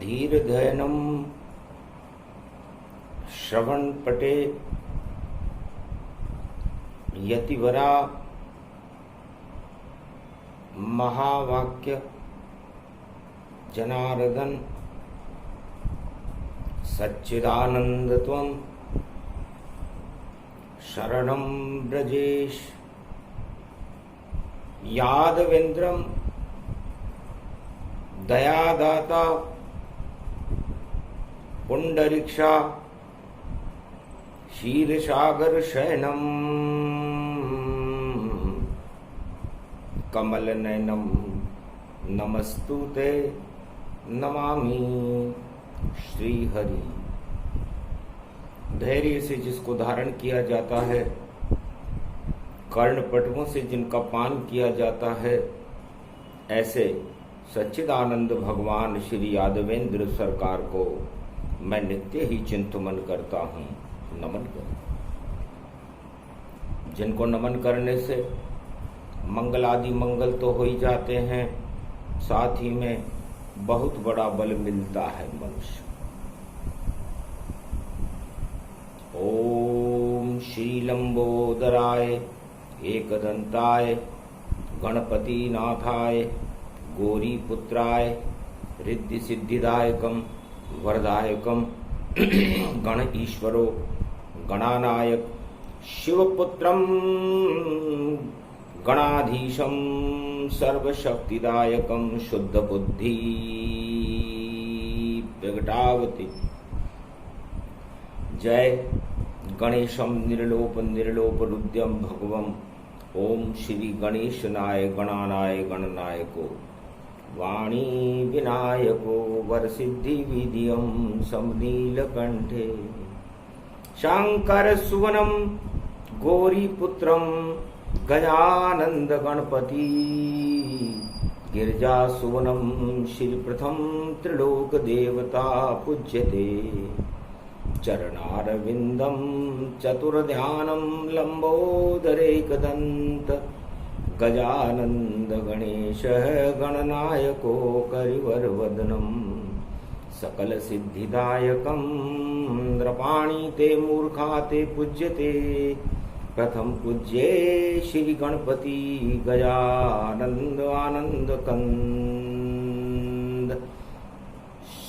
धीरधैनम श्रवणपटे यतिवरा महावाक्य जनार्दन सच्चिदानंदत्वं शरणं ब्रजेश यादवेन्द्रं दयादाता पुंडरीक्षा क्षीरसागर शयनम कमलनयनम नमस्तुते नमामि श्रीहरि। धैर्य से जिसको धारण किया जाता है, कर्णपटुओं से जिनका पान किया जाता है, ऐसे सच्चिदानंद भगवान श्री यादवेंद्र सरकार को मैं नित्य ही चिंतन करता हूँ, नमन करता। जिनको नमन करने से मंगल आदि मंगल तो हो ही जाते हैं, साथ ही में बहुत बड़ा बल मिलता है मनुष्य। ओम श्री लंबोदराय एकदंताय गणपति नाथाय गौरी पुत्राय रिद्धि सिद्धिदायकम वरदायकम गण ईश्वरो गणानायक शिवपुत्रम गणाधीशम सर्वशक्तिदायकम शुद्ध बुद्धि प्रगटावति। जय गणेशम निर्लोप निर्लोप रुद्यम भगवम। ओम श्री गणेशनाय गणानाय गणनायको वाणी विनायको वरसिद्धि विधियम समनीलकंठे शंकर सुवनम गौरीपुत्रम गजानंद गणपति गिरिजा सुवनम श्री प्रथम त्रिलोक देवता पूज्यते चरणारविंदम चतुर्ध्यानम लंबोदरेकदंत गजानंद गणेश गणनायको करिवरवदनम सकल सिद्धिदायकम नृपाणि ते मूर्खा ते पूज्यते प्रथम पूज्ये श्री गणपति गजानंद आनंद कंद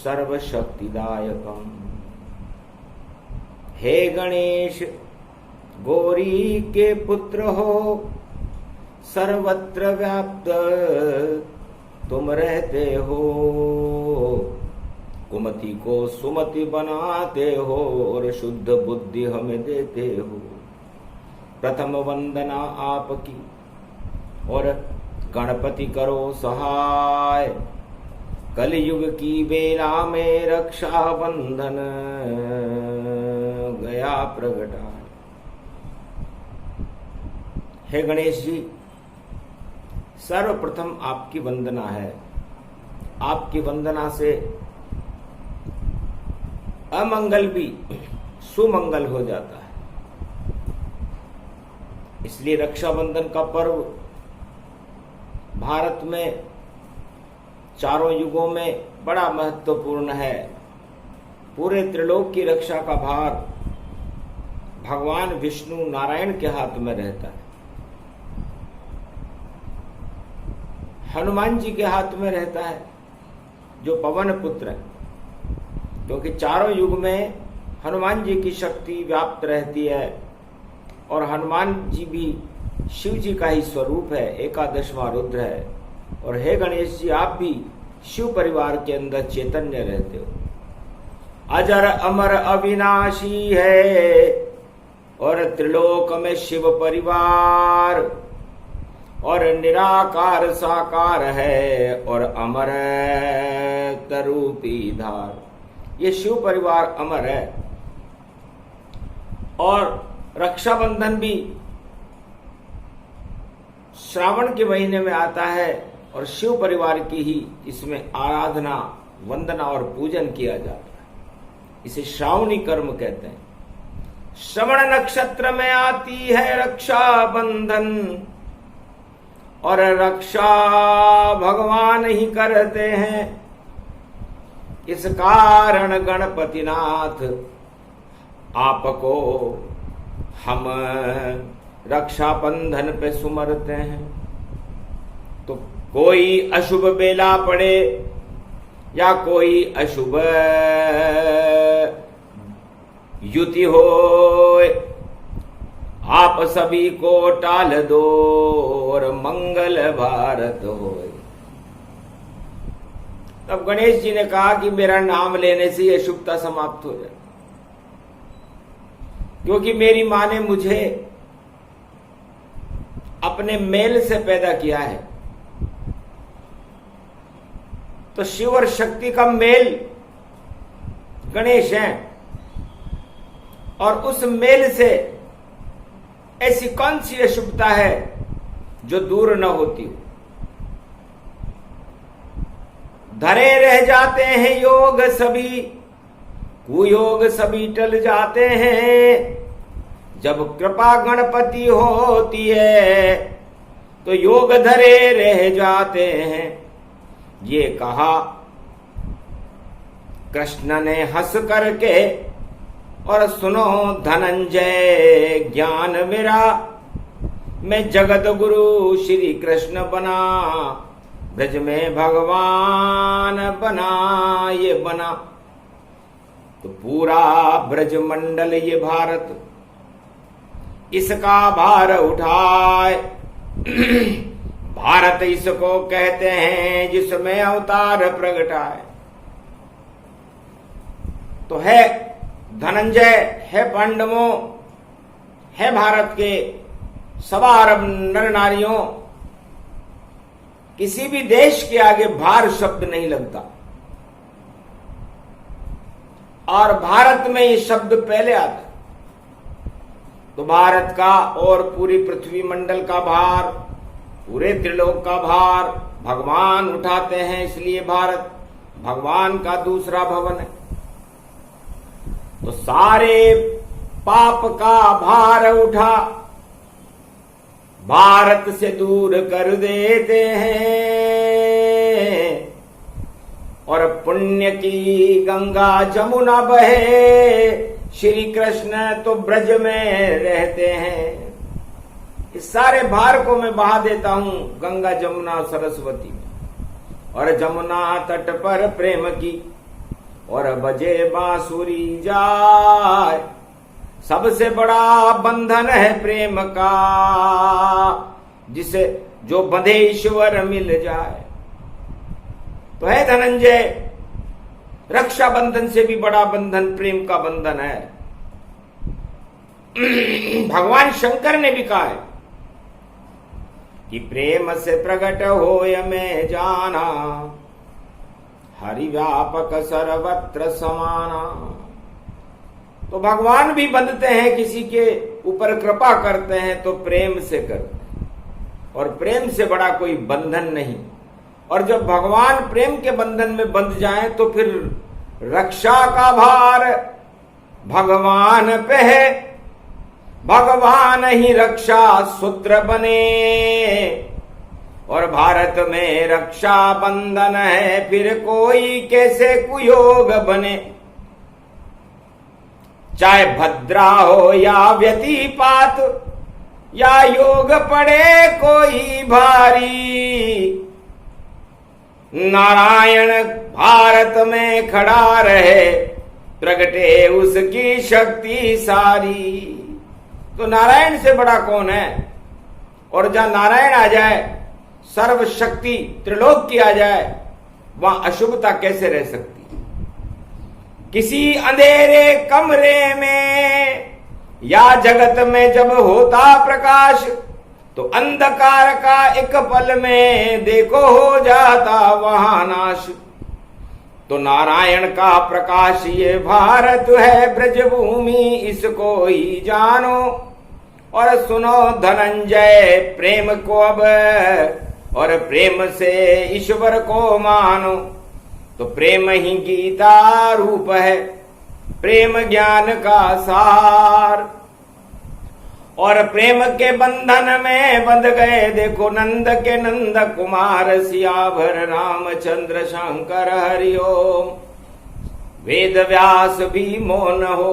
सर्वशक्तिदायकम। हे गणेश गौरी के पुत्र हो, सर्वत्र व्याप्त तुम रहते हो, कुमति को सुमति बनाते हो और शुद्ध बुद्धि हमें देते हो। प्रथम वंदना आपकी और गणपति करो सहाय, कलयुग की बेला में रक्षा बंधन गया प्रगटा। हे गणेश जी, सर्वप्रथम आपकी वंदना है। आपकी वंदना से अमंगल भी सुमंगल हो जाता है। इसलिए रक्षाबंधन का पर्व भारत में चारों युगों में बड़ा महत्वपूर्ण है। पूरे त्रिलोक की रक्षा का भार भगवान विष्णु नारायण के हाथ में रहता है, हनुमान जी के हाथ में रहता है जो पवन पुत्र है, क्योंकि चारों युग में हनुमान जी की शक्ति व्याप्त रहती है और हनुमान जी भी शिव जी का ही स्वरूप है, एकादशवां रुद्र है। और हे गणेश जी, आप भी शिव परिवार के अंदर चैतन्य रहते हो। अजर अमर अविनाशी है और त्रिलोक में शिव परिवार, और निराकार साकार है और अमर तरूपी धार। ये शिव परिवार अमर है। और रक्षाबंधन भी श्रावण के महीने में आता है और शिव परिवार की ही इसमें आराधना, वंदना और पूजन किया जाता है। इसे श्रावणी कर्म कहते हैं। श्रवण नक्षत्र में आती है रक्षा बंधन, और रक्षा भगवान ही करते हैं। इस कारण गणपतिनाथ आपको हम रक्षा बंधन पे सुमरते हैं। तो कोई अशुभ बेला पड़े या कोई अशुभ युति हो, आप सभी को टाल दो और मंगल भारत हो। तब गणेश जी ने कहा कि मेरा नाम लेने से ये अशुभता समाप्त हो जाए, क्योंकि मेरी मां ने मुझे अपने मेल से पैदा किया है। तो शिव और शक्ति का मेल गणेश है, और उस मेल से ऐसी कौन सी अशुभता है जो दूर न होती हो। धरे रह जाते हैं योग सभी, कुयोग सभी टल जाते हैं। जब कृपा गणपति होती है तो योग धरे रह जाते हैं। ये कहा कृष्ण ने हंस करके, और सुनो धनंजय ज्ञान मेरा, मैं जगत गुरु श्री कृष्ण बना, ब्रज में भगवान बना ये बना। तो पूरा ब्रज मंडल ये भारत इसका भार उठाए। भारत इसको कहते हैं जिसमें अवतार प्रगटाए। तो है धनंजय, है पांडवों, है भारत के सवा अरब नर नारियों, किसी भी देश के आगे भार शब्द नहीं लगता। और भारत में ये शब्द पहले आता। तो भारत का और पूरी पृथ्वी मंडल का भार, पूरे त्रिलोक का भार भगवान उठाते हैं, इसलिए भारत भगवान का दूसरा भवन है। तो सारे पाप का भार उठा भारत से दूर कर देते हैं, और पुण्य की गंगा जमुना बहे, श्री कृष्ण तो ब्रज में रहते हैं। इस सारे भार को मैं बहा देता हूं गंगा जमुना सरस्वती में। और जमुना तट पर प्रेम की और बजे बांसुरी जाए। सबसे बड़ा बंधन है प्रेम का, जिसे जो बंधे ईश्वर मिल जाए। तो है धनंजय, रक्षा बंधन से भी बड़ा बंधन प्रेम का बंधन है। भगवान शंकर ने भी कहा है कि प्रेम से प्रकट होय में जाना, हरि व्यापक सर्वत्र समाना। तो भगवान भी बंधते हैं, किसी के ऊपर कृपा करते हैं तो प्रेम से करते हैं, और प्रेम से बड़ा कोई बंधन नहीं। और जब भगवान प्रेम के बंधन में बंध जाएं तो फिर रक्षा का भार भगवान पे है। भगवान ही रक्षा सूत्र बने, और भारत में रक्षा बंधन है, फिर कोई कैसे कुयोग बने। चाहे भद्रा हो या व्यतिपात, या योग पड़े कोई भारी, नारायण भारत में खड़ा रहे, प्रगटे उसकी शक्ति सारी। तो नारायण से बड़ा कौन है? और जहां नारायण आ जाए, सर्व शक्ति त्रिलोक की आ जाए, वहां अशुभता कैसे रह सकती? किसी अंधेरे कमरे में या जगत में जब होता प्रकाश, तो अंधकार का एक पल में देखो हो जाता वहां नाश। तो नारायण का प्रकाश ये भारत है ब्रजभूमि, इसको ही जानो। और सुनो धनंजय प्रेम को अब, और प्रेम से ईश्वर को मानो। तो प्रेम ही गीता रूप है, प्रेम ज्ञान का सार। और प्रेम के बंधन में बंध गए देखो नंद के नंद कुमार, सियावर रामचंद्र शंकर हरिओम। वेद व्यास भी मौन हो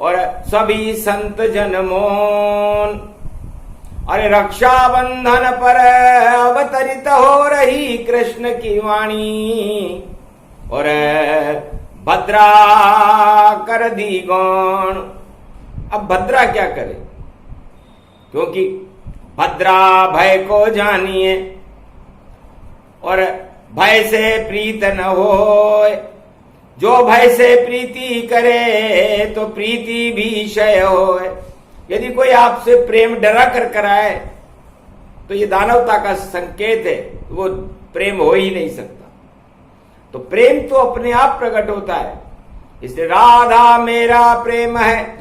और सभी संत जन मौन। अरे रक्षाबंधन पर अवतरित हो रही कृष्ण की वाणी और भद्रा कर दी गौण। अब भद्रा क्या करे, क्योंकि भद्रा भय को जानिए और भय से प्रीत न होए। जो भय से प्रीति करे तो प्रीति भी क्षय होए। यदि कोई आपसे प्रेम डरा कर कराए तो ये दानवता का संकेत है, वो प्रेम हो ही नहीं सकता। तो प्रेम तो अपने आप प्रकट होता है। इसलिए राधा मेरा प्रेम है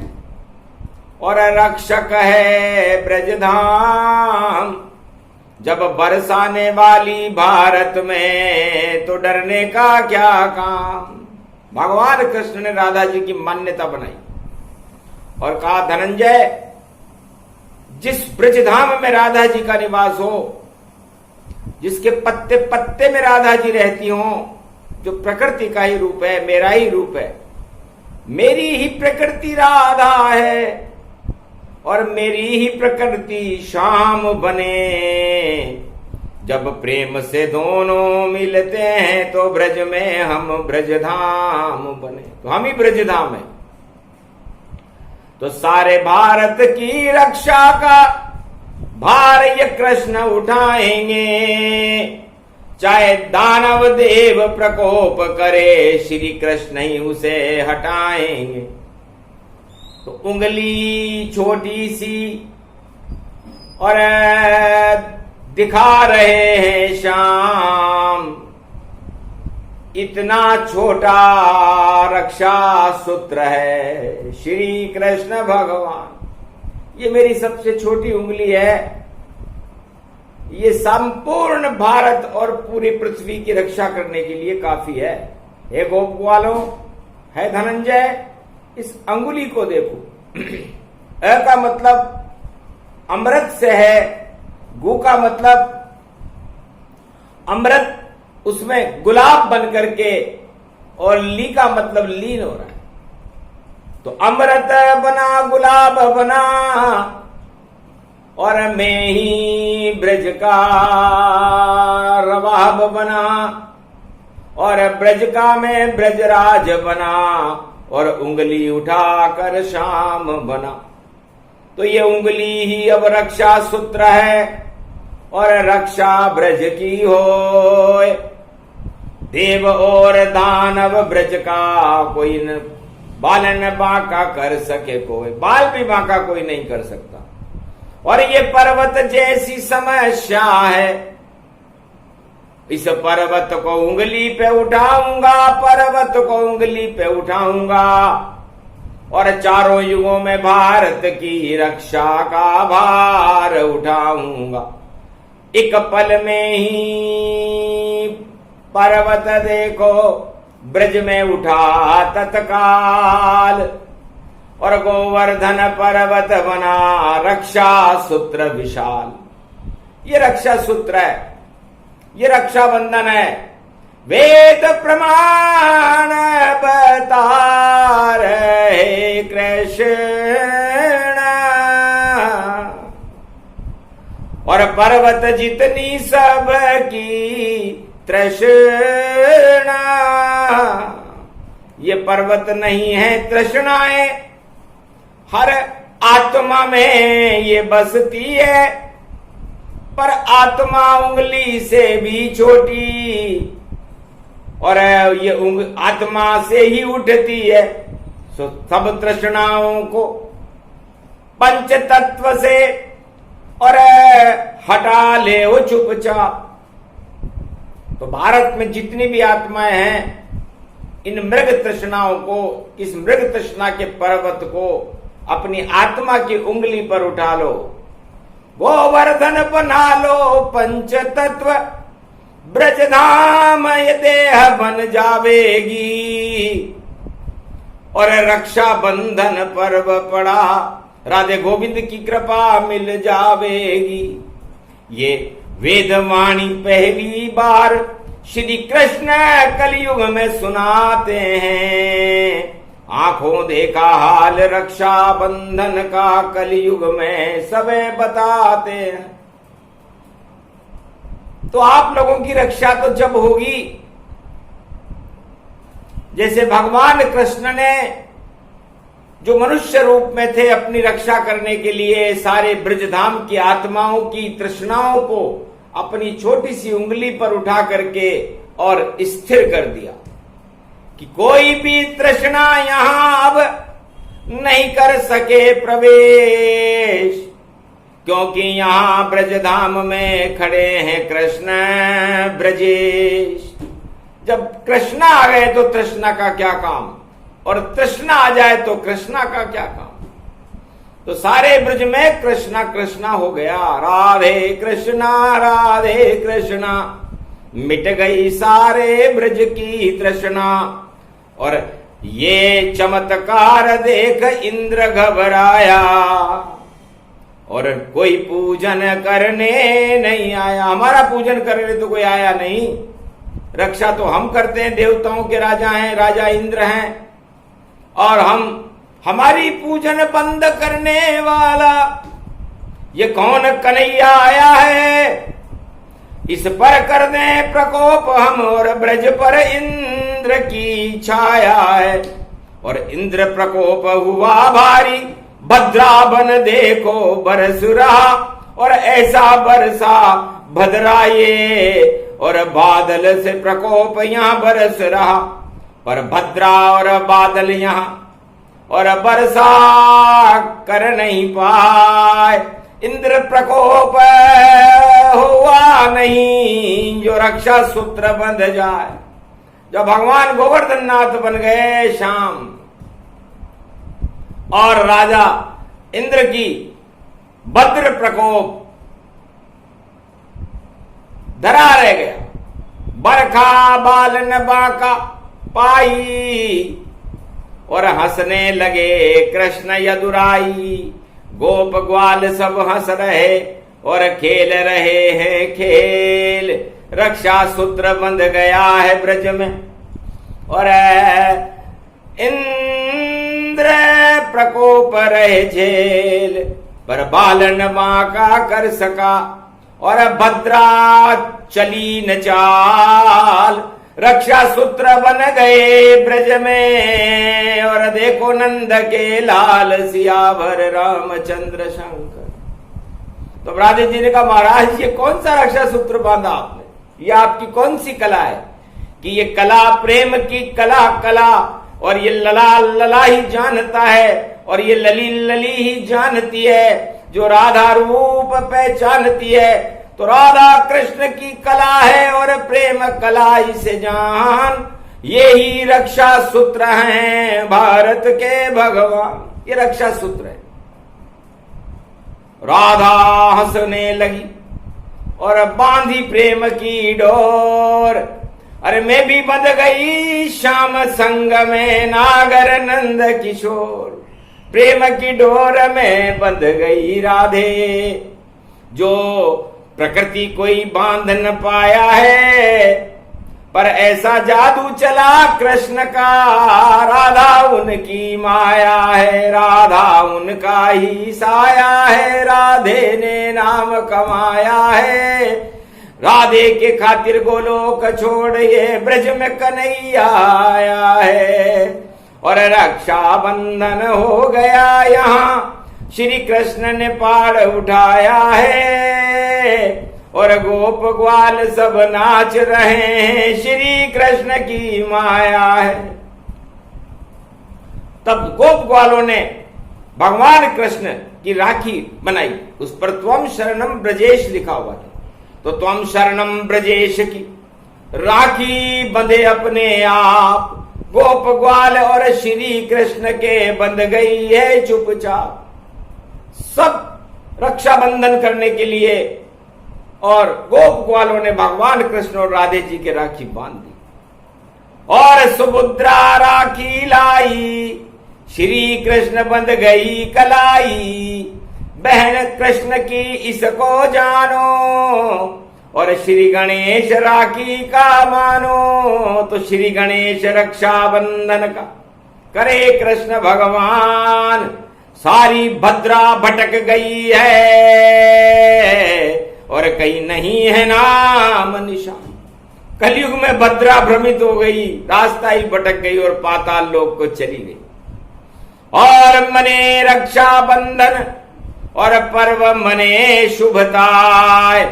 और रक्षक है ब्रजधाम। जब बरसाने वाली भारत में तो डरने का क्या काम। भगवान कृष्ण ने राधा जी की मान्यता बनाई और कहा, धनंजय, जिस ब्रजधाम में राधा जी का निवास हो, जिसके पत्ते पत्ते में राधा जी रहती हो, जो प्रकृति का ही रूप है, मेरा ही रूप है, मेरी ही प्रकृति राधा है और मेरी ही प्रकृति श्याम बने। जब प्रेम से दोनों मिलते हैं तो ब्रज में हम ब्रजधाम बने। तो हम ही ब्रजधाम हैं। तो सारे भारत की रक्षा का भार ये कृष्ण उठाएंगे। चाहे दानव देव प्रकोप करे, श्री कृष्ण ही उसे हटाएंगे। तो उंगली छोटी सी और दिखा रहे हैं श्याम, इतना छोटा रक्षा सूत्र है श्री कृष्ण भगवान। ये मेरी सबसे छोटी उंगली है, ये संपूर्ण भारत और पूरी पृथ्वी की रक्षा करने के लिए काफी है। हे गोप वालों, है धनंजय, इस अंगुली को देखो। अ का मतलब अमृत से है, गु का मतलब अमृत उसमें गुलाब बन करके, और ली का मतलब लीन हो रहा है। तो अमृत बना गुलाब बना और मैं ही ब्रज का रवाब बना और ब्रज का मैं ब्रजराज बना और उंगली उठाकर श्याम बना। तो ये उंगली ही अब रक्षा सूत्र है और रक्षा ब्रज की होए। देव और दानव ब्रज का कोई न बालन बांका कर सके कोई, बाल भी बांका कोई नहीं कर सकता। और ये पर्वत जैसी समस्या है, इस पर्वत को उंगली पे उठाऊंगा, पर्वत को उंगली पे उठाऊंगा और चारों युगों में भारत की रक्षा का भार उठाऊंगा। एक पल में ही पर्वत देखो ब्रज में उठा तत्काल और गोवर्धन पर्वत बना रक्षा सूत्र विशाल। ये रक्षा सूत्र है, ये रक्षाबंधन है। वेद प्रमाण बता रहे कृष्ण और पर्वत जितनी सबकी तृष्णा। ये पर्वत नहीं है तृष्णाएं, हर आत्मा में ये बसती है, पर आत्मा उंगली से भी छोटी और ये आत्मा से ही उठती है। सो सब तृष्णाओं को पंच तत्व से और हटा ले वो चुपचाप। तो भारत में जितनी भी आत्माएं हैं, इन मृग तृष्णाओं को, इस मृग तृष्णा के पर्वत को अपनी आत्मा की उंगली पर उठा लो, गोवर्धन बना लो पंच तत्व, ब्रजधाम ये देह बन जावेगी और रक्षा बंधन पर्व पड़ा, राधे गोविंद की कृपा मिल जावेगी। ये वेदवाणी पहली बार श्री कृष्ण कलयुग में सुनाते हैं, आंखों देखा हाल रक्षा बंधन का कलयुग में सबे बताते हैं। तो आप लोगों की रक्षा तो जब होगी जैसे भगवान कृष्ण ने जो मनुष्य रूप में थे अपनी रक्षा करने के लिए सारे ब्रजधाम की आत्माओं की तृष्णाओं को अपनी छोटी सी उंगली पर उठा करके और स्थिर कर दिया कि कोई भी तृष्णा यहां अब नहीं कर सके प्रवेश, क्योंकि यहां ब्रजधाम में खड़े हैं कृष्ण ब्रजेश। जब कृष्ण आ गए तो तृष्णा का क्या काम, और तृष्णा आ जाए तो कृष्णा का क्या काम। तो सारे ब्रज में कृष्णा कृष्णा हो गया, राधे कृष्णा मिट गई सारे ब्रज की तृष्णा। और ये चमत्कार देख इंद्र घबराया और कोई पूजन करने नहीं आया। हमारा पूजन करने तो कोई आया नहीं, रक्षा तो हम करते हैं, देवताओं के राजा हैं, राजा इंद्र हैं, और हमारी पूजन बंद करने वाला ये कौन कन्हैया आया है, इस पर कर दें प्रकोप हम, और ब्रज पर इंद्र की छाया है। और इंद्र प्रकोप हुआ भारी, भद्रा बन देखो बरस रहा, और ऐसा बरसा भद्रा ये, और बादल से प्रकोप यहां बरस रहा, पर भद्रा और बादल यहां और बरसा कर नहीं पाए। इंद्र प्रकोप हुआ नहीं जो रक्षा सूत्र बंध जाए। जब भगवान गोवर्धन नाथ बन गए शाम, और राजा इंद्र की भद्र प्रकोप धरा रह गया, बरखा बालन बाका पाई, और हंसने लगे कृष्ण यदुराई। गोप ग्वाल सब हंस रहे और खेल रहे हैं खेल, रक्षा सूत्र बंध गया है ब्रज में। और इंद्र प्रकोप रहे झेल, पर बालन मां का कर सका, और भद्रा चली न चाल, रक्षा सूत्र बन गए ब्रज में। और देखो नंद के लाल सियावर रामचंद्र शंकर। तो राधे जी ने कहा, महाराज ये कौन सा रक्षा सूत्र बांधा आपने, ये आपकी कौन सी कला है कि ये कला प्रेम की कला, और ये लला ही जानता है, और ये लली ही जानती है, जो राधा रूप पहचानती है। तो राधा कृष्ण की कला है और प्रेम कला इसे जान, ये ही रक्षा सूत्र हैं भारत के भगवान, ये रक्षा सूत्र है। राधा हंसने लगी और बांधी प्रेम की डोर, अरे मैं भी बंध गई श्याम संग में नागर नंद किशोर। प्रेम की डोर में बंध गई राधे, जो प्रकृति कोई बांध न पाया है, पर ऐसा जादू चला कृष्ण का, राधा उनकी माया है, राधा उनका ही साया है, राधे ने नाम कमाया है। राधे के खातिर गोलोक छोड़ ये ब्रज में कन्हैया आया है, और रक्षा बंधन हो गया यहाँ श्री कृष्ण ने पाड़ उठाया है, और गोप ग्वाल सब नाच रहे हैं, श्री कृष्ण की माया है। तब गोप ग्वालों ने भगवान कृष्ण की राखी बनाई, उस पर त्वम शरणम ब्रजेश लिखा हुआ था। तो त्वम शरणम ब्रजेश की राखी बंधे अपने आप, गोप ग्वाल और श्री कृष्ण के बंध गई है चुपचाप। सब रक्षा बंधन करने के लिए, और गोप ग्वालों ने भगवान कृष्ण और राधे जी के राखी बांध दी, और सुभद्रा राखी लाई, श्री कृष्ण बंध गई कलाई। बहन कृष्ण की इसको जानो, और श्री गणेश राखी का मानो, तो श्री गणेश रक्षाबंधन का करे कृष्ण भगवान। सारी भद्रा भटक गई है और कहीं नहीं है नाम निशान। कलयुग में भद्रा भ्रमित हो गई, रास्ता ही भटक गई और पाताल लोक को चली गई। और मने रक्षाबंधन और पर्व मने शुभताय,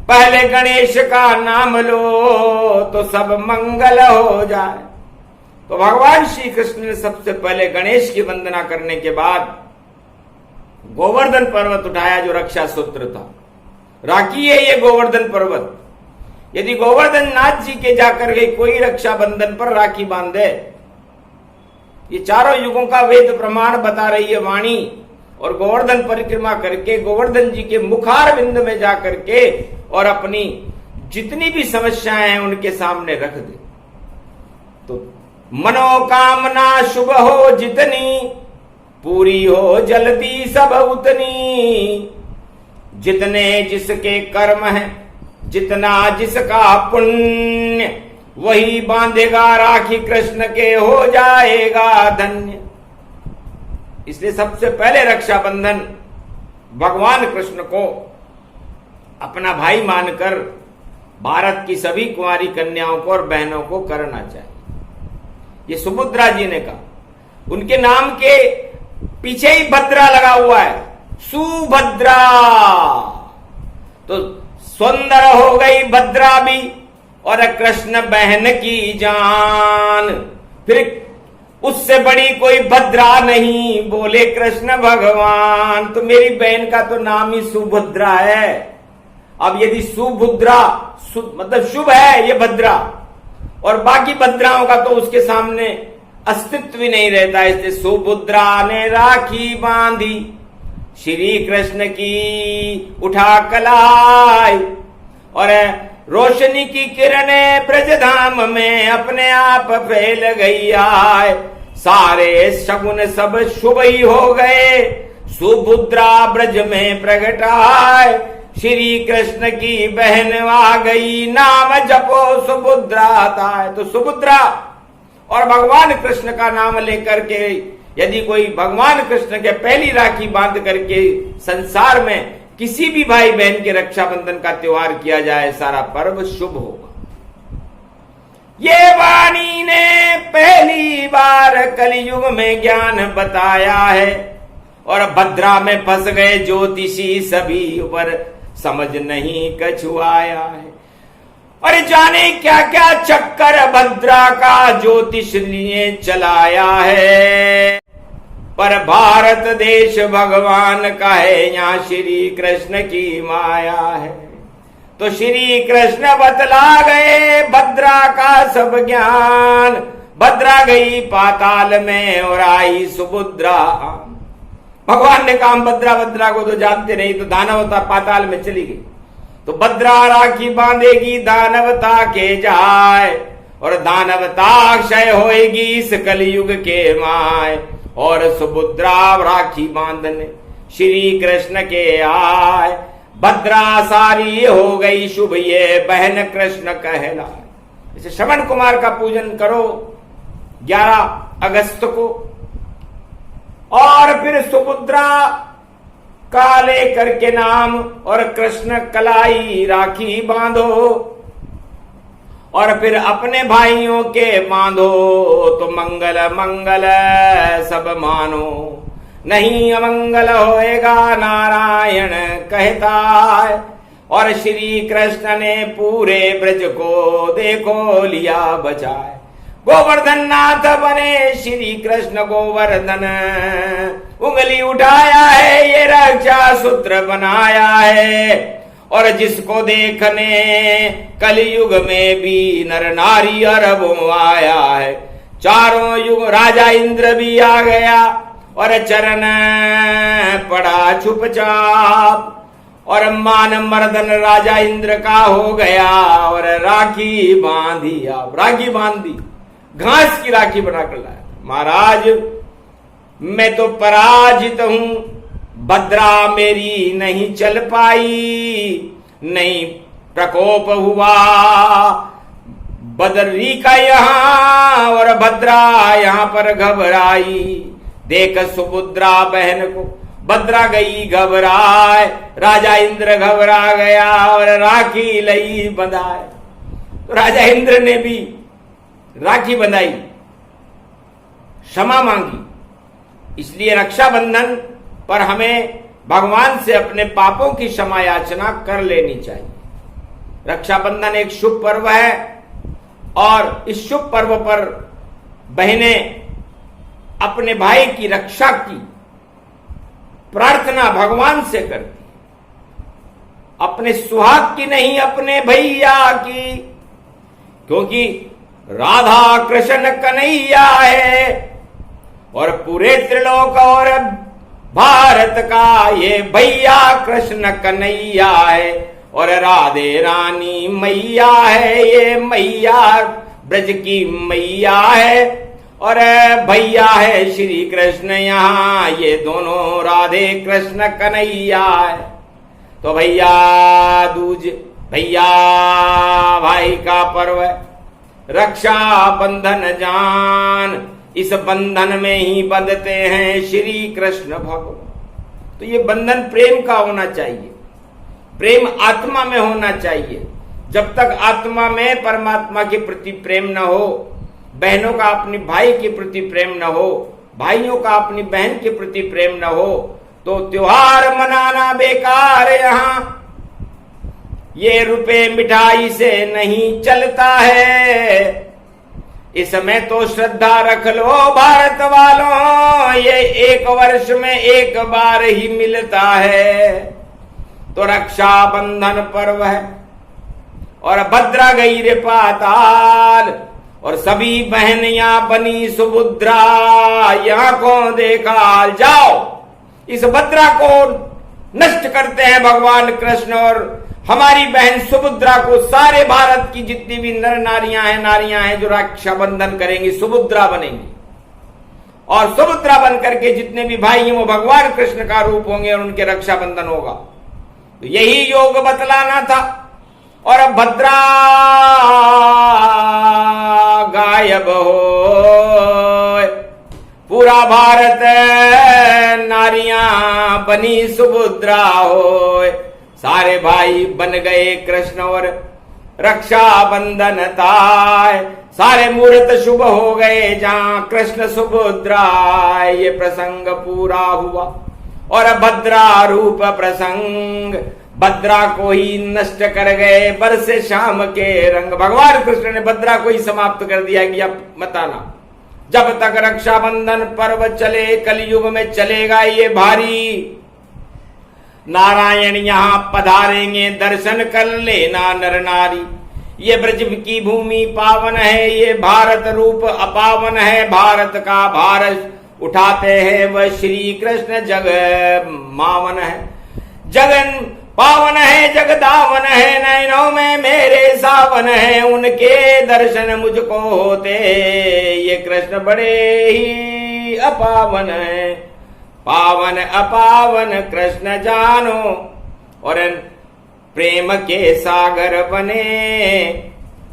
पहले गणेश का नाम लो तो सब मंगल हो जाए। तो भगवान श्री कृष्ण ने सबसे पहले गणेश की वंदना करने के बाद गोवर्धन पर्वत उठाया, जो रक्षा सूत्र था। राखी है ये गोवर्धन पर्वत। यदि गोवर्धन नाथ जी के जाकर के कोई रक्षाबंधन पर राखी बांधे, ये चारों युगों का वेद प्रमाण बता रही है वाणी, और गोवर्धन परिक्रमा करके गोवर्धन जी के मुखार बिंद में जाकर के और अपनी जितनी भी समस्याएं हैं उनके सामने रख दे, तो मनोकामना शुभ हो जितनी, पूरी हो जल्दी सब उतनी। जितने जिसके कर्म है, जितना जिसका पुण्य, वही बांधेगा राखी कृष्ण के हो जाएगा धन्य। इसलिए सबसे पहले रक्षाबंधन भगवान कृष्ण को अपना भाई मानकर भारत की सभी कुंवारी कन्याओं को और बहनों को करना चाहिए। ये सुभद्रा जी ने कहा। उनके नाम के पीछे ही भद्रा लगा हुआ है, सुभद्रा। तो सुंदर हो गई भद्रा भी और कृष्ण बहन की जान, फिर उससे बड़ी कोई भद्रा नहीं, बोले कृष्ण भगवान। तो मेरी बहन का तो नाम ही सुभद्रा है। अब यदि सुभद्रा मतलब शुभ है ये भद्रा, और बाकी भद्राओं का तो उसके सामने अस्तित्व ही नहीं रहता। इसलिए सुभद्रा ने राखी बांधी, श्री कृष्ण की उठा कलाई, और रोशनी की किरणें ब्रजधाम में अपने आप फैल गई आए। सारे शगुन सब शुभ ही हो गए, सुभद्रा ब्रज में प्रगट आए। श्री कृष्ण की बहन आ गई, नाम जपो सुभद्रा ताय। तो सुभद्रा और भगवान कृष्ण का नाम लेकर के यदि कोई भगवान कृष्ण के पहली राखी बांध करके संसार में किसी भी भाई बहन के रक्षाबंधन का त्योहार किया जाए, सारा पर्व शुभ होगा। ये वाणी ने पहली बार कलयुग में ज्ञान बताया है, और भद्रा में फंस गए ज्योतिषी सभी, पर समझ नहीं कछुआया है। और जाने क्या क्या चक्कर भद्रा का ज्योतिष लिए चलाया है, पर भारत देश भगवान का है, यहाँ श्री कृष्ण की माया है। तो श्री कृष्ण बतला गए भद्रा का सब ज्ञान। भद्रा गई पाताल में और आई सुभद्रा। भगवान ने कहा भद्रा को तो जानते नहीं, तो दानवता पाताल में चली गई। तो भद्रा राखी बांधेगी दानवता के जाए, और दानवता क्षय होएगी इस कलयुग के माय। और सुभद्रा राखी बांधने श्री कृष्ण के आए, भद्रा सारी हो गई शुभ ये बहन कृष्ण कहलाए। इसे श्रवण कुमार का पूजन करो 11 अगस्त को, और फिर सुभद्रा का लेकर के नाम और कृष्ण कलाई राखी बांधो, और फिर अपने भाइयों के बांधो। तो मंगल मंगल सब मानो, नहीं अमंगल होएगा नारायण कहता है। और श्री कृष्ण ने पूरे ब्रज को देखो लिया बचाए। गोवर्धन नाथ बने श्री कृष्ण गोवर्धन, उंगली उठाया है ये रक्षा सूत्र बनाया है। और जिसको देखने कलयुग में भी नर नारी अरबों आया है। चारों युग राजा इंद्र भी आ गया, और चरण पड़ा चुपचाप, और मान मर्दन राजा इंद्र का हो गया। और राखी बांधी, आप राखी बांधी, घास की राखी बनाकर लाया। महाराज मैं तो पराजित हूं, भद्रा मेरी नहीं चल पाई, नहीं प्रकोप हुआ बदरी का यहाँ, और भद्रा यहाँ पर घबराई। देख सुभद्रा बहन को भद्रा गई घबराए, राजा इंद्र घबरा गया और राखी लई बंधाए। तो राजा इंद्र ने भी राखी बंधाई, क्षमा मांगी। इसलिए रक्षाबंधन पर हमें भगवान से अपने पापों की क्षमा याचना कर लेनी चाहिए। रक्षाबंधन एक शुभ पर्व है और इस शुभ पर्व पर बहनें अपने भाई की रक्षा की प्रार्थना भगवान से करती, अपने सुहाग की नहीं, अपने भैया की, क्योंकि राधा कृष्ण कन्हैया है और पूरे त्रिलोक और भारत का ये भैया कृष्ण कन्हैया है, और राधे रानी मैया है, ये मैया ब्रज की मैया है, और भैया है श्री कृष्ण यहाँ, ये दोनों राधे कृष्ण कन्हैया है। तो भैया दूज, भैया भाई का पर्व है, रक्षा बंधन जान, इस बंधन में ही बंधते हैं श्री कृष्ण भगवान। तो ये बंधन प्रेम का होना चाहिए, प्रेम आत्मा में होना चाहिए। जब तक आत्मा में परमात्मा के प्रति प्रेम न हो, बहनों का अपनी भाई के प्रति प्रेम न हो, भाइयों का अपनी बहन के प्रति प्रेम न हो, तो त्योहार मनाना बेकार। यहाँ ये रुपए मिठाई से नहीं चलता है, इसमें तो श्रद्धा रख लो भारत वालों, ये एक वर्ष में एक बार ही मिलता है। तो रक्षा बंधन पर्व है और भद्रा गई रे पाताल, और सभी बहनियां बनी सुभद्रा, यहाँ को देखा जाओ इस भद्रा को नष्ट करते हैं भगवान कृष्ण, और हमारी बहन सुभद्रा को सारे भारत की जितनी भी नर नारियां हैं जो रक्षाबंधन करेंगी सुभद्रा बनेंगी, और सुभद्रा बन करके जितने भी भाई हैं वो भगवान कृष्ण का रूप होंगे और उनके रक्षाबंधन होगा। तो यही योग बतलाना था। और अब भद्रा गायब हो, पूरा भारत नारियां बनी सुभद्रा हो, सारे भाई बन गए कृष्ण और रक्षा बंधन ताय, सारे मुहूर्त शुभ हो गए जहां कृष्ण सुभद्रा, ये प्रसंग पूरा हुआ। और भद्रा रूप प्रसंग, भद्रा को ही नष्ट कर गए बरसे शाम के रंग। भगवान कृष्ण ने भद्रा को ही समाप्त कर दिया कि अब मत आना, जब तक रक्षाबंधन पर्व चले कलयुग में चलेगा ये भारी। नारायण यहाँ पधारेंगे दर्शन कर लेना नर नारी, ये ब्रज की भूमि पावन है, ये भारत रूप अपावन है, भारत का भार उठाते हैं वह श्री कृष्ण जग मावन है, जगन पावन है जगदावन है, नैनों में मेरे सावन है, उनके दर्शन मुझको होते, ये कृष्ण बड़े ही अपावन है, पावन अपावन कृष्ण जानो, और प्रेम के सागर बने।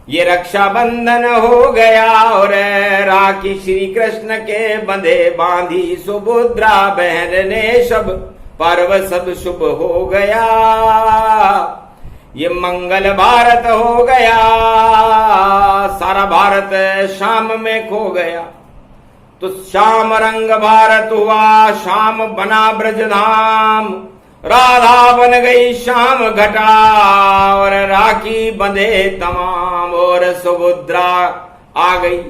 ये रक्षाबंधन हो गया और राखी श्री कृष्ण के बंधे बांधी सुभद्रा बहन ने, सब पर्व सब शुभ हो गया, ये मंगल भारत हो गया, सारा भारत शाम में खो गया। तो श्याम रंग भारत हुआ, शाम बना ब्रजधाम, राधा बन गई श्याम घटा, और राखी बंधे तमाम, और सुभद्रा आ गई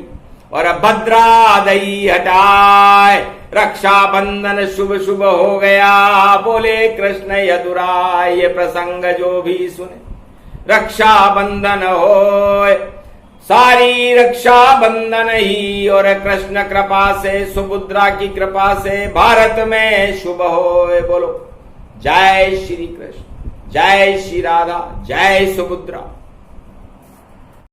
और भद्रा दई हटाए, रक्षा बंधन शुभ शुभ हो गया, बोले कृष्ण यदुराय। ये प्रसंग जो भी सुने रक्षा बंधन होए, सारी रक्षा बंधन ही, और कृष्ण कृपा से सुभद्रा की कृपा से भारत में शुभ होए। बोलो जय श्री कृष्ण, जय श्री राधा, जय सुभद्रा।